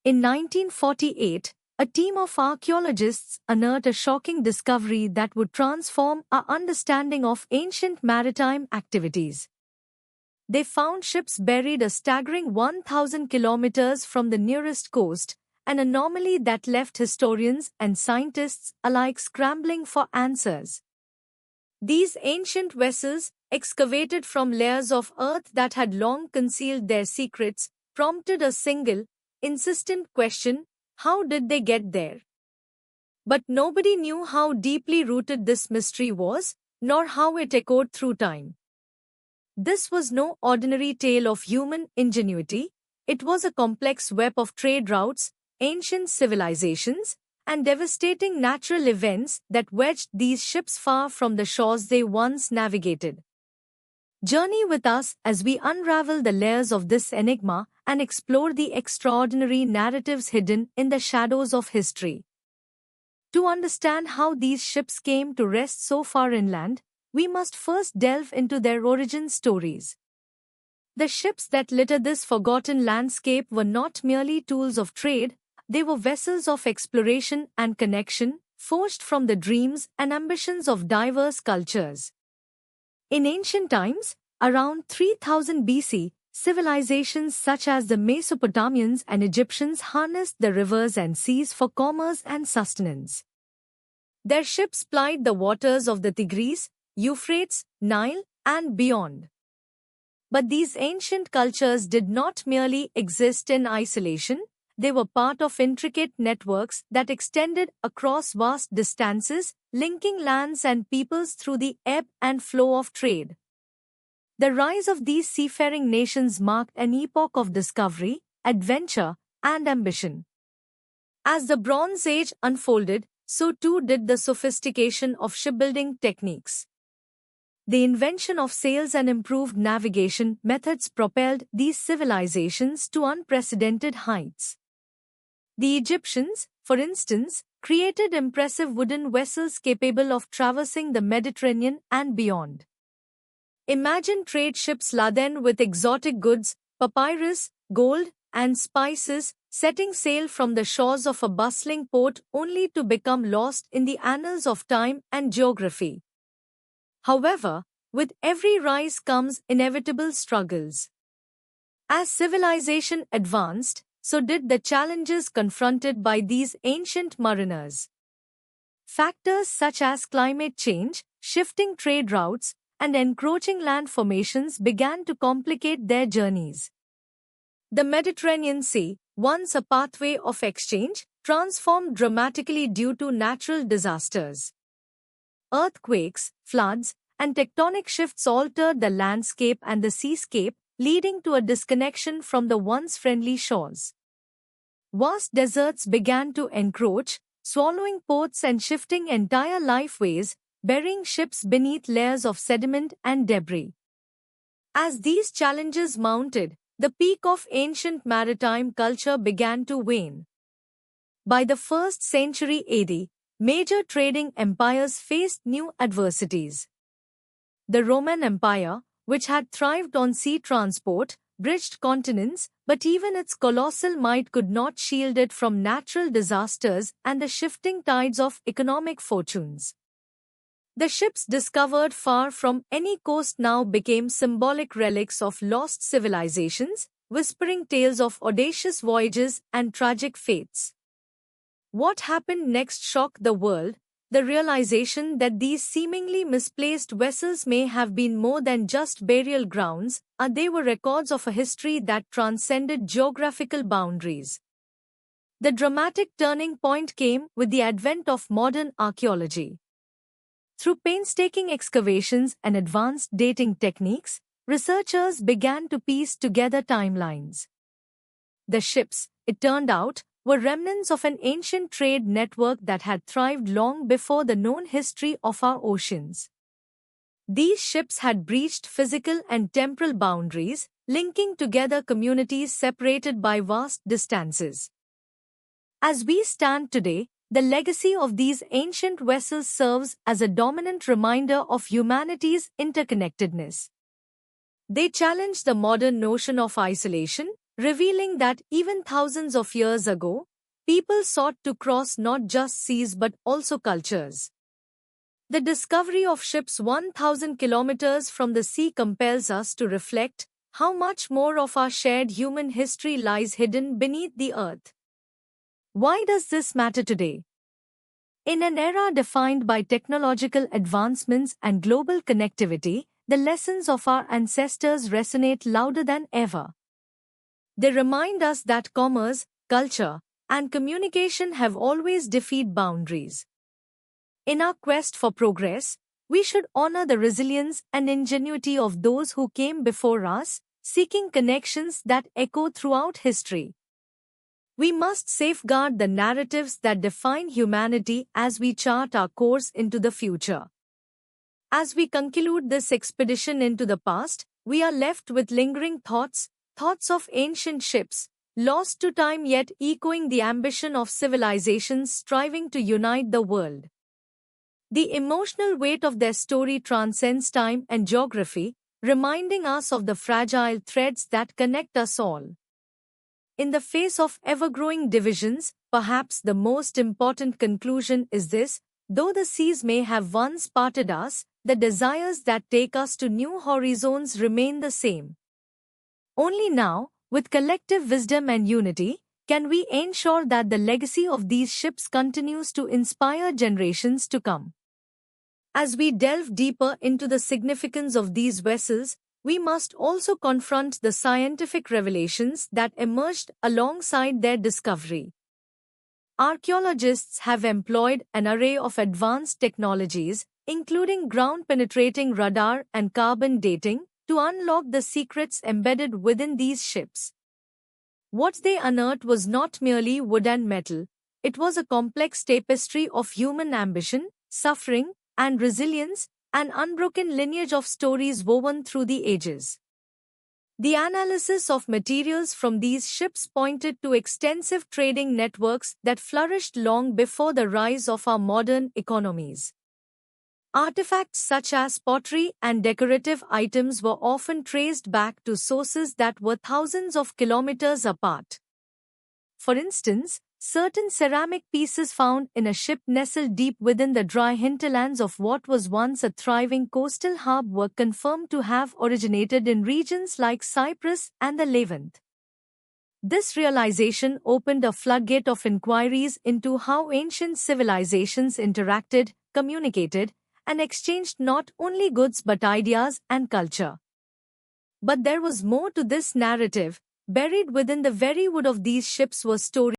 In 1948, a team of archaeologists unearthed a shocking discovery that would transform our understanding of ancient maritime activities. They found ships buried a staggering 1,000 kilometers from the nearest coast, an anomaly that left historians and scientists alike scrambling for answers. These ancient vessels, excavated from layers of earth that had long concealed their secrets, prompted a single, insistent question: how did they get there? But nobody knew how deeply rooted this mystery was, nor how it echoed through time. This was no ordinary tale of human ingenuity. It was a complex web of trade routes, ancient civilizations, and devastating natural events that wedged these ships far from the shores they once navigated. Journey with us as we unravel the layers of this enigma and explore the extraordinary narratives hidden in the shadows of history. To understand how these ships came to rest so far inland, we must first delve into their origin stories. The ships that litter this forgotten landscape were not merely tools of trade, they were vessels of exploration and connection, forged from the dreams and ambitions of diverse cultures. In ancient times, around 3000 BC, civilizations such as the Mesopotamians and Egyptians harnessed the rivers and seas for commerce and sustenance. Their ships plied the waters of the Tigris, Euphrates, Nile, and beyond. But these ancient cultures did not merely exist in isolation, they were part of intricate networks that extended across vast distances, linking lands and peoples through the ebb and flow of trade. The rise of these seafaring nations marked an epoch of discovery, adventure, and ambition. As the Bronze Age unfolded, so too did the sophistication of shipbuilding techniques. The invention of sails and improved navigation methods propelled these civilizations to unprecedented heights. The Egyptians, for instance, created impressive wooden vessels capable of traversing the Mediterranean and beyond. Imagine trade ships laden with exotic goods, papyrus, gold, and spices, setting sail from the shores of a bustling port only to become lost in the annals of time and geography. However, with every rise comes inevitable struggles. As civilization advanced, so did the challenges confronted by these ancient mariners. Factors such as climate change, shifting trade routes, and encroaching land formations began to complicate their journeys. The Mediterranean Sea, once a pathway of exchange, transformed dramatically due to natural disasters. Earthquakes, floods, and tectonic shifts altered the landscape and the seascape, leading to a disconnection from the once friendly shores. Vast deserts began to encroach, swallowing ports and shifting entire lifeways, burying ships beneath layers of sediment and debris. As these challenges mounted, the peak of ancient maritime culture began to wane. By the 1st century AD, major trading empires faced new adversities. The Roman Empire, which had thrived on sea transport, bridged continents, but even its colossal might could not shield it from natural disasters and the shifting tides of economic fortunes. The ships discovered far from any coast now became symbolic relics of lost civilizations, whispering tales of audacious voyages and tragic fates. What happened next shocked the world, the realization that these seemingly misplaced vessels may have been more than just burial grounds, they were records of a history that transcended geographical boundaries. The dramatic turning point came with the advent of modern archaeology. Through painstaking excavations and advanced dating techniques, researchers began to piece together timelines. The ships, it turned out, were remnants of an ancient trade network that had thrived long before the known history of our oceans. These ships had breached physical and temporal boundaries, linking together communities separated by vast distances. As we stand today, the legacy of these ancient vessels serves as a dominant reminder of humanity's interconnectedness. They challenge the modern notion of isolation, revealing that even thousands of years ago, people sought to cross not just seas but also cultures. The discovery of ships 1,000 kilometers from the sea compels us to reflect how much more of our shared human history lies hidden beneath the earth. Why does this matter today? In an era defined by technological advancements and global connectivity, the lessons of our ancestors resonate louder than ever. They remind us that commerce, culture, and communication have always defied boundaries. In our quest for progress, we should honor the resilience and ingenuity of those who came before us, seeking connections that echo throughout history. We must safeguard the narratives that define humanity as we chart our course into the future. As we conclude this expedition into the past, we are left with lingering thoughts of ancient ships, lost to time yet echoing the ambition of civilizations striving to unite the world. The emotional weight of their story transcends time and geography, reminding us of the fragile threads that connect us all. In the face of ever-growing divisions, perhaps the most important conclusion is this: though the seas may have once parted us, the desires that take us to new horizons remain the same. Only now, with collective wisdom and unity, can we ensure that the legacy of these ships continues to inspire generations to come. As we delve deeper into the significance of these vessels, we must also confront the scientific revelations that emerged alongside their discovery. Archaeologists have employed an array of advanced technologies, including ground-penetrating radar and carbon dating, to unlock the secrets embedded within these ships. What they unearthed was not merely wood and metal, it was a complex tapestry of human ambition, suffering, and resilience, an unbroken lineage of stories woven through the ages. The analysis of materials from these ships pointed to extensive trading networks that flourished long before the rise of our modern economies. Artifacts such as pottery and decorative items were often traced back to sources that were thousands of kilometers apart. For instance, certain ceramic pieces found in a ship nestled deep within the dry hinterlands of what was once a thriving coastal hub were confirmed to have originated in regions like Cyprus and the Levant. This realization opened a floodgate of inquiries into how ancient civilizations interacted, communicated, and exchanged not only goods but ideas and culture. But there was more to this narrative. Buried within the very wood of these ships were stories